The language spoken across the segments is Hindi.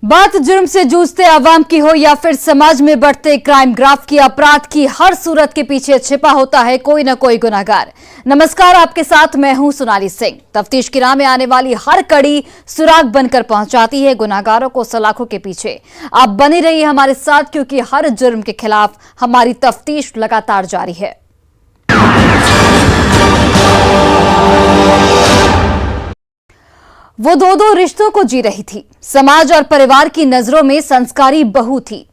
बात जुर्म से जूझते आवाम की हो या फिर समाज में बढ़ते क्राइम ग्राफ की, अपराध की हर सूरत के पीछे छिपा होता है कोई न कोई गुनाहगार। नमस्कार, आपके साथ मैं हूं सोनाली सिंह। तफ्तीश की राह में आने वाली हर कड़ी सुराग बनकर पहुंचाती है गुनाहगारों को सलाखों के पीछे। आप बने रहिए हमारे साथ, क्योंकि हर जुर्म के खिलाफ हमारी तफ्तीश लगातार जारी है। वो दो रिश्तों को जी रही थी। समाज और परिवार की नजरों में संस्कारी बहू थी,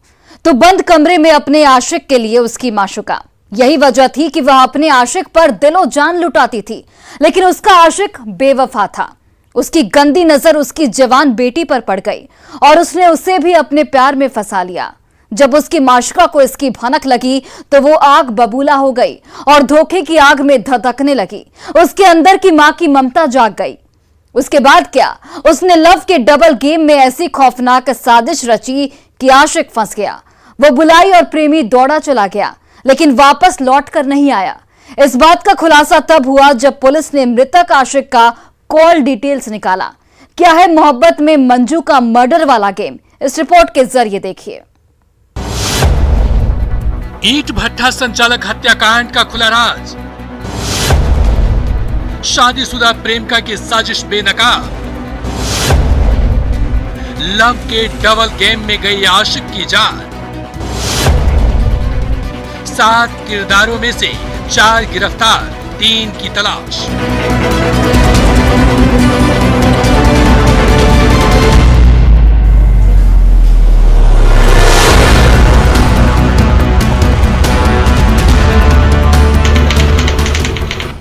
तो बंद कमरे में अपने आशिक के लिए उसकी माशुका। यही वजह थी कि वह अपने आशिक पर दिलो जान लुटाती थी, लेकिन उसका आशिक बेवफा था। उसकी गंदी नजर उसकी जवान बेटी पर पड़ गई और उसने उसे भी अपने प्यार में फंसा लिया। जब उसकी माशुका को इसकी भनक लगी तो वो आग बबूला हो गई और धोखे की आग में धधकने लगी। उसके अंदर की मां की ममता जाग गई। उसके बाद क्या, उसने लव के डबल गेम में ऐसी खौफनाक साजिश रची कि आशिक फंस गया। वो बुलाई और प्रेमी दौड़ा चला गया, लेकिन वापस लौट कर नहीं आया। इस बात का खुलासा तब हुआ जब पुलिस ने मृतक आशिक का कॉल डिटेल्स निकाला। क्या है मोहब्बत में मंजू का मर्डर वाला गेम, इस रिपोर्ट के जरिए देखिए। ईंट भट्ठा संचालक हत्याकांड का खुला राज। शादीशुदा प्रेमिका की साजिश बेनकाब। लव के डबल गेम में गई आशिक की जान। 7 किरदारों में से 4 गिरफ्तार, 3 की तलाश।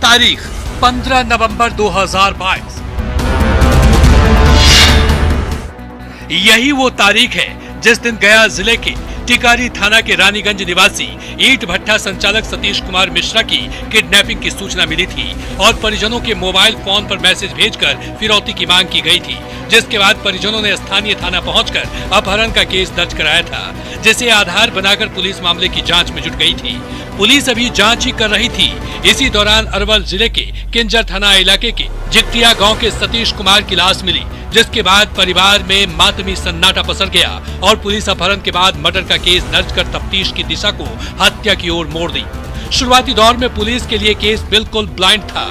तारीख 15 नवंबर 2022। यही वो तारीख है जिस दिन गया जिले के टिकारी थाना के रानीगंज निवासी ईंट भट्ठा संचालक सतीश कुमार मिश्रा की किडनैपिंग की सूचना मिली थी और परिजनों के मोबाइल फोन पर मैसेज भेजकर फिरौती की मांग की गई थी, जिसके बाद परिजनों ने स्थानीय थाना पहुंचकर अपहरण का केस दर्ज कराया था, जिसे आधार बनाकर पुलिस मामले की जांच में जुट गई थी। पुलिस अभी जांच ही कर रही थी। इसी दौरान अरवल जिले के किंजर थाना इलाके के जिक्तिया गांव के सतीश कुमार की लाश मिली, जिसके बाद परिवार में मातमी सन्नाटा पसर गया और पुलिस अपहरण के बाद मर्डर का केस दर्ज कर तफ्तीश की दिशा को हत्या की ओर मोड़ दी। शुरुआती दौर में पुलिस के लिए केस बिल्कुल ब्लाइंड था,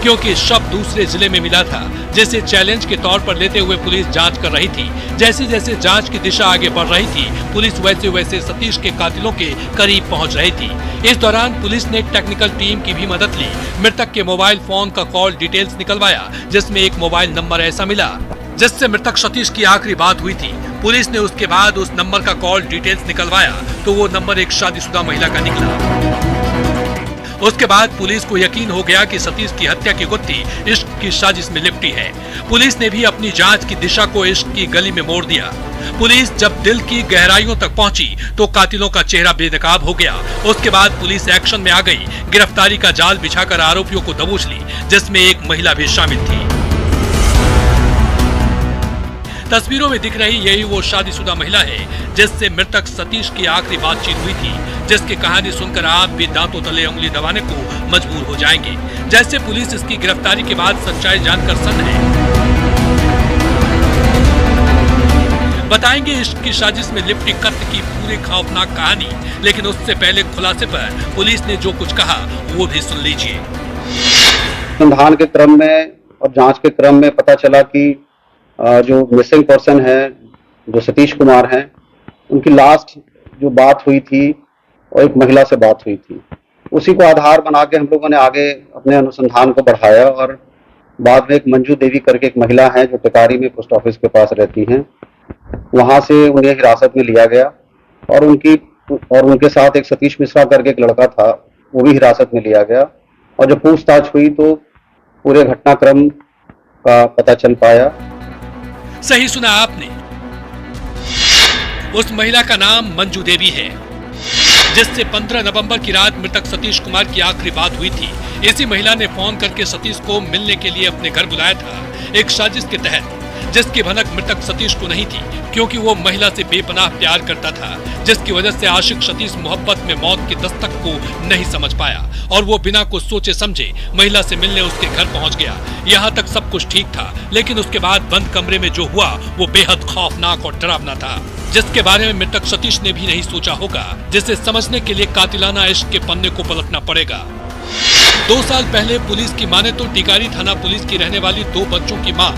क्योंकि शव दूसरे जिले में मिला था, जिसे चैलेंज के तौर पर लेते हुए पुलिस जांच कर रही थी। जैसे जैसे जांच की दिशा आगे बढ़ रही थी, पुलिस वैसे वैसे सतीश के कातिलों के करीब पहुंच रही थी। इस दौरान पुलिस ने टेक्निकल टीम की भी मदद ली। मृतक के मोबाइल फोन का कॉल डिटेल्स निकलवाया, जिसमें एक मोबाइल नंबर ऐसा मिला जिससे मृतक सतीश की आखिरी बात हुई थी। पुलिस ने उसके बाद उस नंबर का कॉल डिटेल्स निकलवाया तो वो नंबर एक शादीशुदा महिला का निकला। उसके बाद पुलिस को यकीन हो गया कि सतीश की हत्या की गुत्थी इश्क की साजिश में लिपटी है। पुलिस ने भी अपनी जांच की दिशा को इश्क की गली में मोड़ दिया। पुलिस जब दिल की गहराइयों तक पहुंची तो कातिलों का चेहरा बेनकाब हो गया। उसके बाद पुलिस एक्शन में आ गई। गिरफ्तारी का जाल बिछाकर आरोपियों को दबोच ली, जिसमें एक महिला भी शामिल थी। तस्वीरों में दिख रही यही वो शादीशुदा महिला है जिससे मृतक सतीश की आखिरी बातचीत हुई थी, जिसकी कहानी सुनकर आप भी दांतों तले उंगली दबाने को मजबूर हो जाएंगे। जैसे पुलिस इसकी गिरफ्तारी के बाद सच्चाई जानकर सन्न है। बताएंगे इश्क की साजिश में लिपटी कत्ल की पूरी खौफनाक कहानी, लेकिन उससे पहले खुलासे पर पुलिस ने जो कुछ कहा वो भी सुन लीजिए। अनुसंधान के क्रम में और जांच के क्रम में पता चला कि जो मिसिंग पर्सन है, जो सतीश कुमार हैं, उनकी लास्ट जो बात हुई थी और एक महिला से बात हुई थी। उसी को आधार बना के हम लोगों ने आगे अपने अनुसंधान को बढ़ाया और बाद में एक मंजू देवी करके एक महिला है जो टिकारी में पोस्ट ऑफिस के पास रहती हैं, वहां से उन्हें हिरासत में लिया गया और उनके साथ एक सतीश मिश्रा करके एक लड़का था, वो भी हिरासत में लिया गया। और जब पूछताछ हुई तो पूरे घटनाक्रम का पता चल पाया। सही सुना आपने। उस महिला का नाम मंजू देवी है, जिससे 15 नवंबर की रात मृतक सतीश कुमार की आखिरी बात हुई थी। इसी महिला ने फोन करके सतीश को मिलने के लिए अपने घर बुलाया था। एक साजिश के तहत जिसकी भनक मृतक सतीश को नहीं थी, क्योंकि वो महिला से बेपनाह प्यार करता था, जिसकी वजह से आशिक सतीश मोहब्बत में मौत की दस्तक को नहीं समझ पाया और वो बिना कुछ सोचे समझे महिला से मिलने उसके घर पहुंच गया। यहाँ तक सब कुछ ठीक था, लेकिन उसके बाद बंद कमरे में जो हुआ वो बेहद खौफनाक और डरावना था, जिसके बारे में मृतक सतीश ने भी नहीं सोचा होगा, जिसे समझने के लिए कातिलाना इश्क के पन्ने को पलटना पड़ेगा। 2 साल पहले पुलिस की माने तो टिकारी थाना पुलिस की रहने वाली 2 बच्चों की मां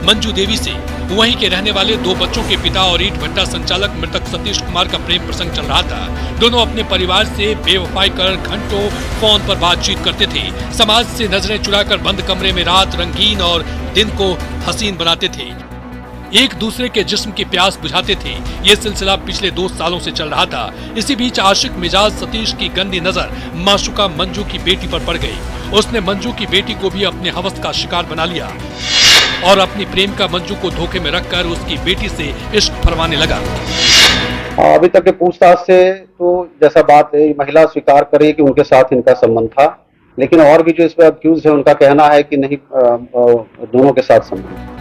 मंजू देवी से वहीं के रहने वाले 2 बच्चों के पिता और ईंट भट्टा संचालक मृतक सतीश कुमार का प्रेम प्रसंग चल रहा था। दोनों अपने परिवार से बेवफाई कर घंटों फोन पर बातचीत करते थे, समाज से नजरें चुराकर बंद कमरे में रात रंगीन और दिन को हसीन बनाते थे, एक दूसरे के जिस्म की प्यास बुझाते थे। ये सिलसिला पिछले 2 सालों से चल रहा था। इसी बीच आशिक मिजाज सतीश की गंदी नजर माशुका मंजू की बेटी पर पड़ गई। उसने मंजू की बेटी को भी अपने हवस का शिकार बना लिया और अपनी प्रेम का मंजू को धोखे में रखकर उसकी बेटी से इश्क फरमाने लगा। अभी तक के पूछताछ से तो जैसा बात है, महिला स्वीकार करे कि उनके साथ इनका संबंध था, लेकिन और भी जो इस पर अक्यूज है उनका कहना है कि नहीं, दोनों के साथ संबंध।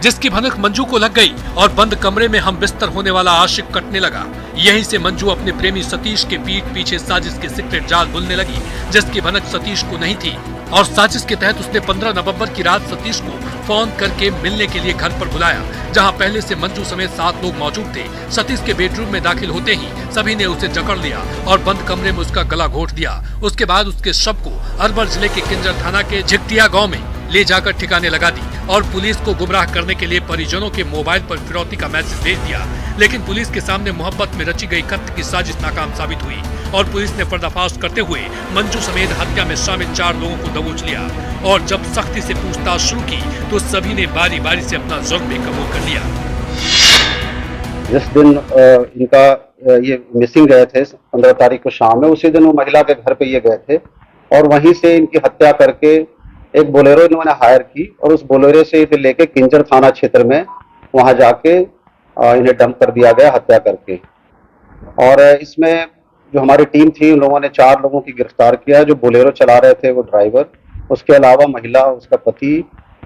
जिसकी भनक मंजू को लग गई और बंद कमरे में हम बिस्तर होने वाला आशिक कटने लगा। यहीं से मंजू अपने प्रेमी सतीश के पीठ पीछे साजिश के सीक्रेट जाल बुनने लगी, जिसकी भनक सतीश को नहीं थी और साजिश के तहत उसने 15 नवंबर की रात सतीश को फोन करके मिलने के लिए घर पर बुलाया, जहां पहले से मंजू समेत 7 लोग मौजूद थे। सतीश के बेडरूम में दाखिल होते ही सभी ने उसे जकड़ लिया और बंद कमरे में उसका गला घोट दिया। उसके बाद उसके शव को अरवल जिले के किंजर थाना के झिकटिया गाँव में ले जाकर ठिकाने लगा दी और पुलिस को गुमराह करने के लिए परिजनों के मोबाइल पर फिरौती का मैसेज भेज दिया। लेकिन पुलिस के सामने मोहब्बत में रची गई कत्ल की साजिश नाकाम साबित हुई और पुलिस ने पर्दाफाश करते हुए मंजू समेत हत्या में शामिल 4 लोगों को दबोच लिया और जब सख्ती से पूछताछ शुरू की तो सभी ने बारी बारी से अपना जुर्म भी कबूल कर लिया। जिस दिन इनका ये मिसिंग गए थे 15 तारीख को शाम में, उसी दिन वो महिला के घर पे ये गए थे और वहीं से इनकी हत्या करके एक बोलेरो इन्होंने हायर की और उस बोलेरो से फिर लेके किंजर थाना क्षेत्र में वहां जाके इन्हें डंप कर दिया गया हत्या करके। और इसमें जो हमारी टीम थी उन लोगों ने 4 लोगों की गिरफ्तार किया, जो बोलेरो चला रहे थे वो ड्राइवर, उसके अलावा महिला, उसका पति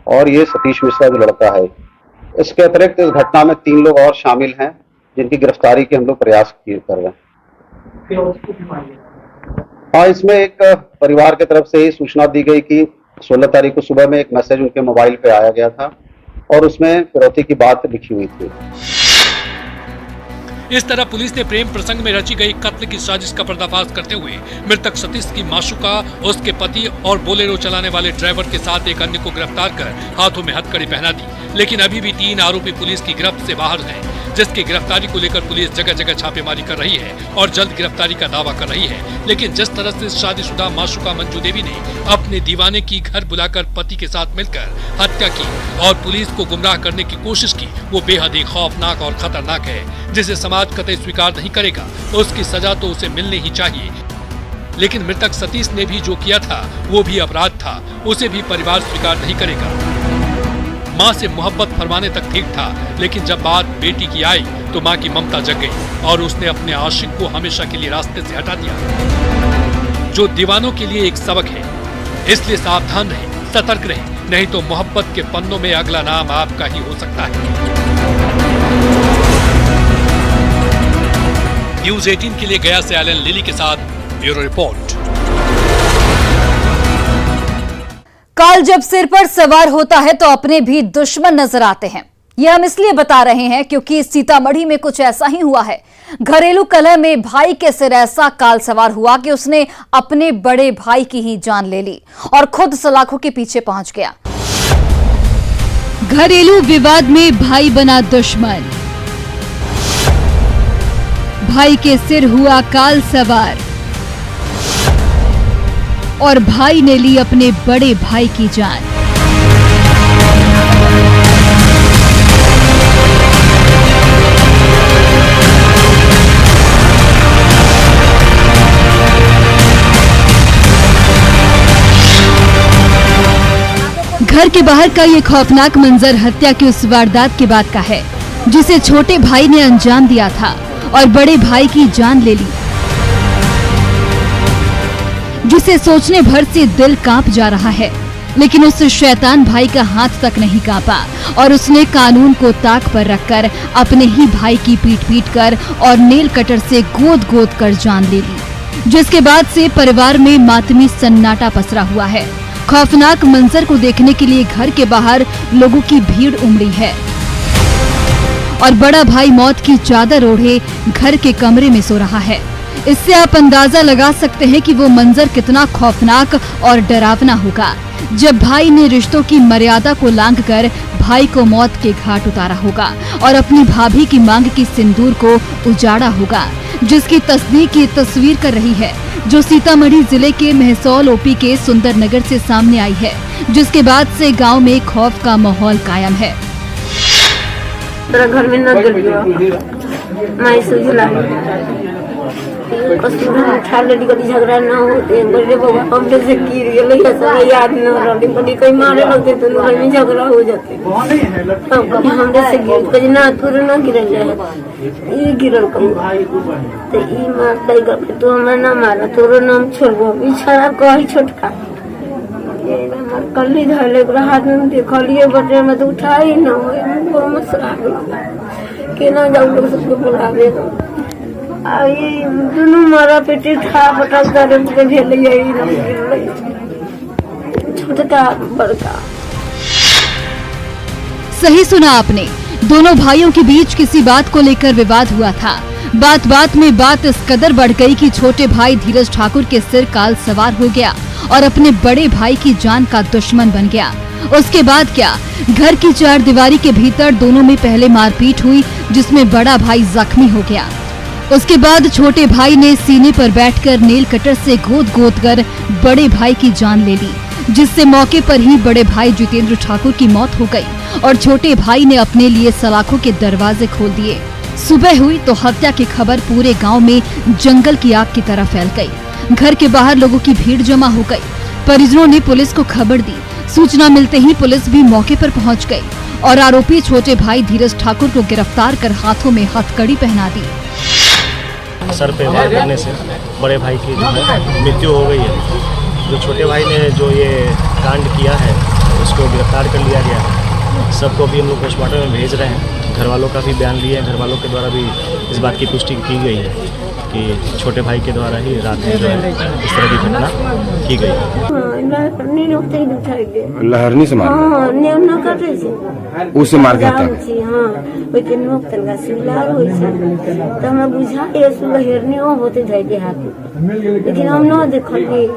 और ये सतीश मिश्रा जो लड़का है। इसके अतिरिक्त इस घटना में 3 लोग और शामिल हैं जिनकी गिरफ्तारी के हम लोग प्रयास कर रहे हैं। हाँ, इसमें एक परिवार की तरफ से ही सूचना दी गई कि 16 तारीख को सुबह में एक मैसेज उनके मोबाइल पे आया गया था और उसमें फिरौती की बात लिखी हुई थी। इस तरह पुलिस ने प्रेम प्रसंग में रची गई कत्ल की साजिश का पर्दाफाश करते हुए मृतक सतीश की माशुका, उसके पति और बोलेरो चलाने वाले ड्राइवर के साथ एक अन्य को गिरफ्तार कर हाथों में हथकड़ी पहना दी। लेकिन अभी भी 3 आरोपी पुलिस की गिरफ्त से बाहर हैं, जिसकी गिरफ्तारी को लेकर पुलिस जगह जगह छापेमारी कर रही है और जल्द गिरफ्तारी का दावा कर रही है। लेकिन जिस तरह से शादीशुदा माशुका मंजू देवी ने अपने दीवाने की घर बुलाकर पति के साथ मिलकर हत्या की और पुलिस को गुमराह करने की कोशिश की, वो बेहद ही खौफनाक और खतरनाक है, जिसे समाज कतई स्वीकार नहीं करेगा। उसकी सजा तो उसे मिलनी ही चाहिए। लेकिन मृतक सतीश ने भी जो किया था वो भी अपराध था, उसे भी परिवार स्वीकार नहीं करेगा। माँ से मोहब्बत फरमाने तक ठीक था, लेकिन जब बात बेटी की आई तो माँ की ममता जग गई और उसने अपने आशिक को हमेशा के लिए रास्ते से हटा दिया, जो दीवानों के लिए एक सबक है। इसलिए सावधान रहें, सतर्क रहें, नहीं तो मोहब्बत के पन्नों में अगला नाम आपका ही हो सकता है। न्यूज़ 18 के लिए गया से एलन लिली के साथ ब्यूरो रिपोर्ट। काल जब सिर पर सवार होता है तो अपने भी दुश्मन नजर आते हैं। यह हम इसलिए बता रहे हैं क्योंकि सीतामढ़ी में कुछ ऐसा ही हुआ है। घरेलू कलह में भाई के सिर ऐसा काल सवार हुआ कि उसने अपने बड़े भाई की ही जान ले ली और खुद सलाखों के पीछे पहुंच गया। घरेलू विवाद में भाई बना दुश्मन, भाई के सिर हुआ काल सवार और भाई ने ली अपने बड़े भाई की जान। घर के बाहर का ये खौफनाक मंजर हत्या की उस वारदात के बाद का है जिसे छोटे भाई ने अंजाम दिया था और बड़े भाई की जान ले ली, जिसे सोचने भर से दिल कांप जा रहा है। लेकिन उस शैतान भाई का हाथ तक नहीं कांपा और उसने कानून को ताक पर रखकर अपने ही भाई की पीट कर और नेल कटर से गोद कर जान ले ली, जिसके बाद से परिवार में मातमी सन्नाटा पसरा हुआ है। खौफनाक मंजर को देखने के लिए घर के बाहर लोगों की भीड़ उमड़ी है और बड़ा भाई मौत की चादर ओढ़े घर के कमरे में सो रहा है। इससे आप अंदाजा लगा सकते हैं कि वो मंजर कितना खौफनाक और डरावना होगा जब भाई ने रिश्तों की मर्यादा को लांघकर भाई को मौत के घाट उतारा होगा और अपनी भाभी की मांग की सिंदूर को उजाड़ा होगा, जिसकी तस्दीक ये तस्वीर कर रही है जो सीतामढ़ी जिले के महसौल ओपी के सुंदरनगर से सामने आई है, जिसके बाद से गांव में खौफ का माहौल कायम है। तेरा घर में न गिर मैं कसूर उठा ले झगड़ा ना होते बड़े बाबा हमने से गिर गए सब याद न रही बड़ी कहीं मारे लगते तो घर में झगड़ा हो जाते तब कभी हमने से गिर कहीं ना तुर ना गिरल जाए ये गिरल कहीं तो ई मारता गए तो हमें ना मारा तोरो नाम छोड़बो ई छड़ा कही छोटका कल्ली धले हाथ में देखलिए बटे में तो उठाई ना हो मसरा के ना जाऊ लोग सबको बुलावे आई दोनों मारा पेटे खा पटक करे के भेल यही छोटा बड़का। सही सुना आपने, दोनों भाइयों के बीच किसी बात को लेकर विवाद हुआ था। बात में बात इस कदर बढ़ गई कि छोटे भाई धीरज ठाकुर के सिर काल सवार हो गया और अपने बड़े भाई की जान का दुश्मन बन गया। उसके बाद क्या, घर की चार दीवारी के भीतर दोनों में पहले मारपीट हुई जिसमें बड़ा भाई जख्मी हो गया। उसके बाद छोटे भाई ने सीने पर बैठकर नेल कटर से गोद कर बड़े भाई की जान ले ली, जिससे मौके पर ही बड़े भाई जितेंद्र ठाकुर की मौत हो गई और छोटे भाई ने अपने लिए सलाखों के दरवाजे खोल दिए। सुबह हुई तो हत्या की खबर पूरे गांव में जंगल की आग की तरह फैल गई। घर के बाहर लोगों की भीड़ जमा हो गई। परिजनों ने पुलिस को खबर दी। सूचना मिलते ही पुलिस भी मौके पर पहुंच गई और आरोपी छोटे भाई धीरज ठाकुर को गिरफ्तार कर हाथों में हथकड़ी पहना दी। सर पे वार करने से बड़े भाई की जो है मृत्यु हो गई है। जो छोटे भाई ने जो ये कांड किया है उसको गिरफ्तार कर लिया गया है। सबको भी हम लोग पोस्टमार्टम में भेज रहे हैं। घर वालों का भी बयान लिए हैं। घर वालों के द्वारा भी इस बात की पुष्टि की गई है कि छोटे भाई के द्वारा ही रात में जो है इस तरह की घटना की गई है। लहरनी से उससे मार के लेकिन हम न देखलिए।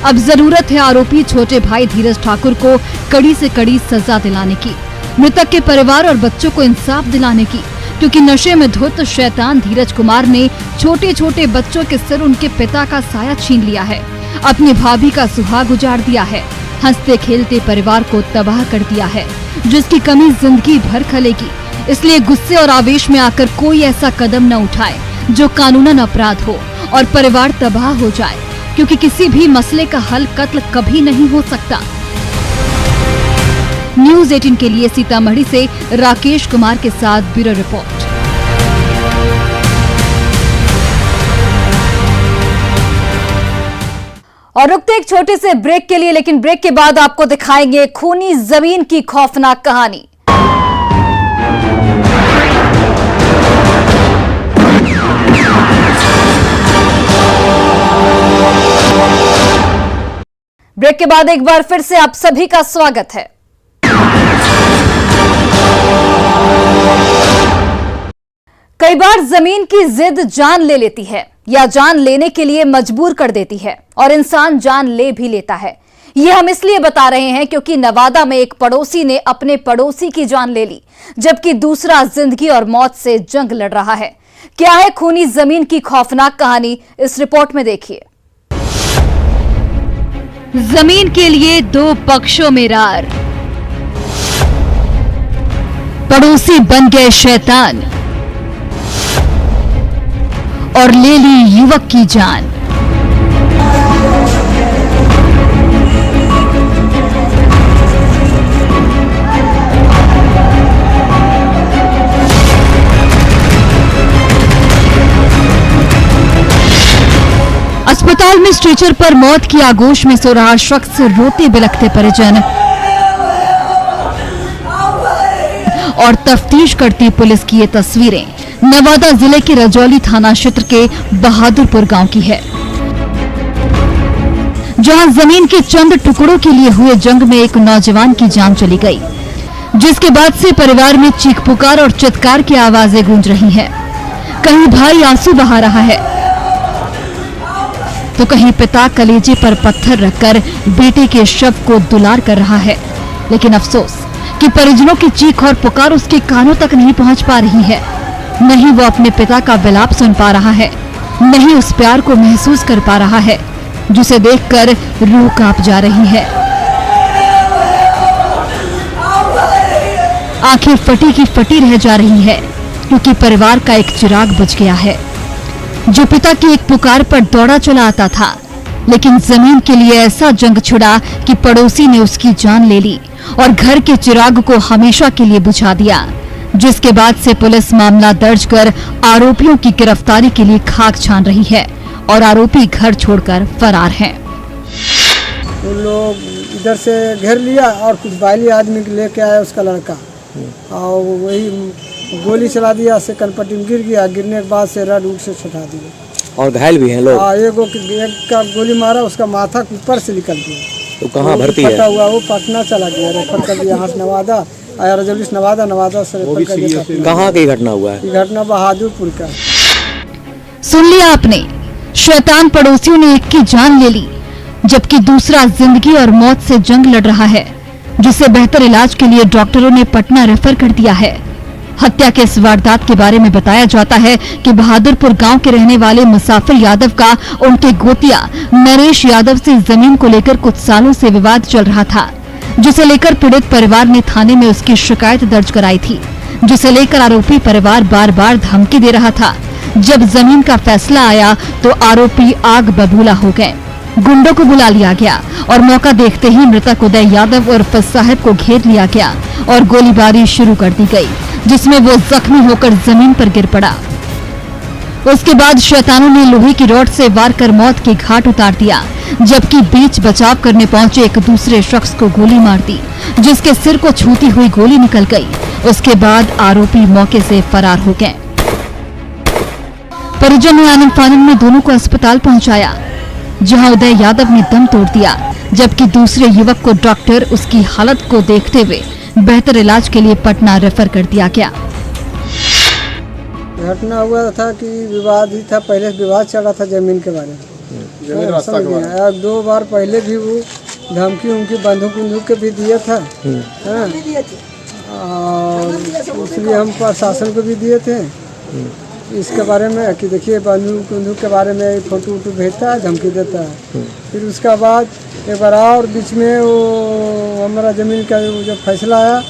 अब जरूरत है आरोपी छोटे भाई धीरज ठाकुर को कड़ी से कड़ी सजा दिलाने की, मृतक के परिवार और बच्चों को इंसाफ दिलाने की, क्योंकि नशे में धुत शैतान धीरज कुमार ने छोटे छोटे बच्चों के सिर उनके पिता का साया छीन लिया है, अपनी भाभी का सुहाग उजाड़ दिया है, हंसते खेलते परिवार को तबाह कर दिया है, जिसकी कमी जिंदगी भर खलेगी। इसलिए गुस्से और आवेश में आकर कोई ऐसा कदम न उठाए जो कानूनन अपराध हो और परिवार तबाह हो जाए, क्योंकि किसी भी मसले का हल कत्ल कभी नहीं हो सकता। न्यूज़ 18 के लिए सीतामढ़ी से राकेश कुमार के साथ ब्यूरो रिपोर्ट। और रुकते एक छोटे से ब्रेक के लिए, लेकिन ब्रेक के बाद आपको दिखाएंगे खूनी जमीन की खौफनाक कहानी। ब्रेक के बाद एक बार फिर से आप सभी का स्वागत है। कई बार जमीन की जिद जान ले लेती है या जान लेने के लिए मजबूर कर देती है और इंसान जान ले भी लेता है। ये हम इसलिए बता रहे हैं क्योंकि नवादा में एक पड़ोसी ने अपने पड़ोसी की जान ले ली, जबकि दूसरा जिंदगी और मौत से जंग लड़ रहा है। क्या है खूनी जमीन की खौफनाक कहानी, इस रिपोर्ट में देखिए। जमीन के लिए दो पक्षों में रार, पड़ोसी बन गए शैतान और ले ली युवक की जान। अस्पताल अस्पताल में स्ट्रेचर पर मौत की आगोश में सो रहा शख्स, रोते बिलखते परिजन और तफ्तीश करती पुलिस की ये तस्वीरें नवादा जिले के रजौली थाना क्षेत्र के बहादुरपुर गांव की है, जहां जमीन के चंद टुकड़ों के लिए हुए जंग में एक नौजवान की जान चली गई, जिसके बाद से परिवार में चीख पुकार और चित्कार की आवाजें गूंज रही हैं। कहीं भाई आंसू बहा रहा है तो कहीं पिता कलेजे पर पत्थर रखकर बेटे के शव को दुलार कर रहा है। लेकिन अफसोस कि परिजनों की चीख और पुकार उसके कानों तक नहीं पहुंच पा रही है। नहीं वो अपने पिता का विलाप सुन पा रहा है, नहीं उस प्यार को महसूस कर पा रहा है जिसे देखकर रूह कांप जा रही है। आंखें फटी की फटी रह जा रही है क्योंकि परिवार का एक चिराग बुझ गया है, जो पिता की एक पुकार पर दौड़ा चला आता था। लेकिन जमीन के लिए ऐसा जंग छिड़ा कि पड़ोसी ने उसकी जान ले ली और घर के चिराग को हमेशा के लिए बुझा दिया, जिसके बाद से पुलिस मामला दर्ज कर आरोपियों की गिरफ्तारी के लिए खाक छान रही है और आरोपी घर छोड़कर फरार हैं। उन लोग इधर से घेर लिया और कुछ बाइली आदमी लेके आया उसका लड़का, और वही गोली चला दिया, से कनपट्टी में गिर गया। गिरने के बाद से रड उठ से छुटा दिया और घायल भी हैं लोग। एक का गोली मारा, उसका माथा ऊपर से निकल गया। तो कहाँ भर्ती है? पटा हुआ वो पटना चला गया, रेफर कर दिया यहाँ से नवादा, आया रजौली नवादा, नवादा से रेफर कर दिया। कहाँ की घटना हुआ है? ये घटना बहादुरपुर का। सुन लिया आपने, शैतान पड़ोसियों ने एक की जान ले ली, जबकि दूसरा जिंदगी और मौत से जंग लड़ रहा है, जिसे बेहतर इलाज के लिए डॉक्टरों ने पटना रेफर कर दिया है। हत्या के इस वारदात के बारे में बताया जाता है कि बहादुरपुर गांव के रहने वाले मुसाफिर यादव का उनके गोतिया नरेश यादव से जमीन को लेकर कुछ सालों से विवाद चल रहा था, जिसे लेकर पीड़ित परिवार ने थाने में उसकी शिकायत दर्ज कराई थी, जिसे लेकर आरोपी परिवार बार बार धमकी दे रहा था। जब जमीन का फैसला आया तो आरोपी आग बबूला हो गए। गुंडों को बुला लिया गया और मौका देखते ही मृतक उदय यादव और फैज साहब को घेर लिया गया और गोलीबारी शुरू कर दी गई, जिसमें वो जख्मी होकर जमीन पर गिर पड़ा। उसके बाद शैतानों ने लोहे की रॉड से वार कर मौत के घाट उतार दिया, जबकि बीच बचाव करने पहुंचे एक दूसरे शख्स को गोली मार दी, जिसके सिर को छूती हुई गोली निकल गई। उसके बाद आरोपी मौके से फरार हो गए। परिजन ने आनन फानन में दोनों को अस्पताल पहुंचाया, जहां उदय यादव ने दम तोड़ दिया, जबकि दूसरे युवक को डॉक्टर उसकी हालत को देखते हुए बेहतर इलाज के लिए पटना रेफर कर दिया गया। घटना हुआ था कि विवाद ही था, पहले विवाद चल रहा था जमीन के बारे में। समझ गया, 2 बार पहले भी वो धमकी उनकी बंदूक के भी दिया था, और इसलिए हम प्रशासन को भी दिए थे इसके बारे में कि देखिए बंदूक के बारे में फोटो वोटो भेजता है, धमकी देता है। फिर उसका बाद एक बार और बीच में वो हमारा ज़मीन का जब फैसला आया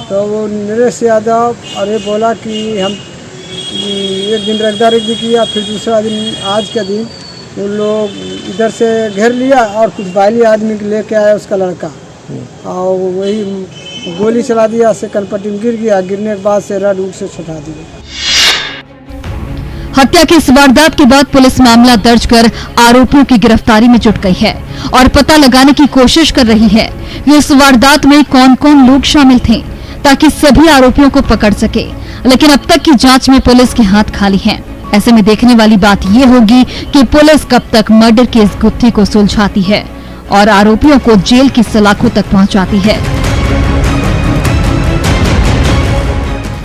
तो वो नरेश यादव और ये बोला कि हम एक दिन रखदारी किया, फिर दूसरा दिन आज का दिन वो लोग इधर से घेर लिया और कुछ बाइली आदमी लेके आया उसका लड़का, और वही गोली चला दिया, से कनपट्टी में गिर गया। गिरने के बाद से रड उठ से छुटा दिया। हत्या की इस वारदात के बाद पुलिस मामला दर्ज कर आरोपियों की गिरफ्तारी में जुट गई है और पता लगाने की कोशिश कर रही है कि इस वारदात में कौन कौन लोग शामिल थे, ताकि सभी आरोपियों को पकड़ सके। लेकिन अब तक की जांच में पुलिस के हाथ खाली हैं। ऐसे में देखने वाली बात ये होगी कि पुलिस कब तक मर्डर की इस गुत्थी को सुलझाती है और आरोपियों को जेल की सलाखों तक पहुंचाती है।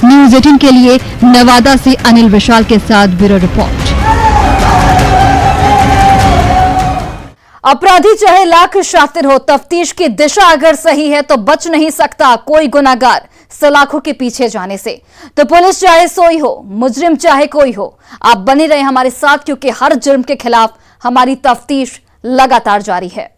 न्यूज़ 18 के लिए नवादा से अनिल विशाल के साथ ब्यूरो रिपोर्ट। अपराधी चाहे लाख शातिर हो, तफ्तीश की दिशा अगर सही है तो बच नहीं सकता कोई गुनाहगार सलाखों के पीछे जाने से। तो पुलिस चाहे सोई हो, मुजरिम चाहे कोई हो, आप बने रहे हमारे साथ, क्योंकि हर जुर्म के खिलाफ हमारी तफ्तीश लगातार जारी है।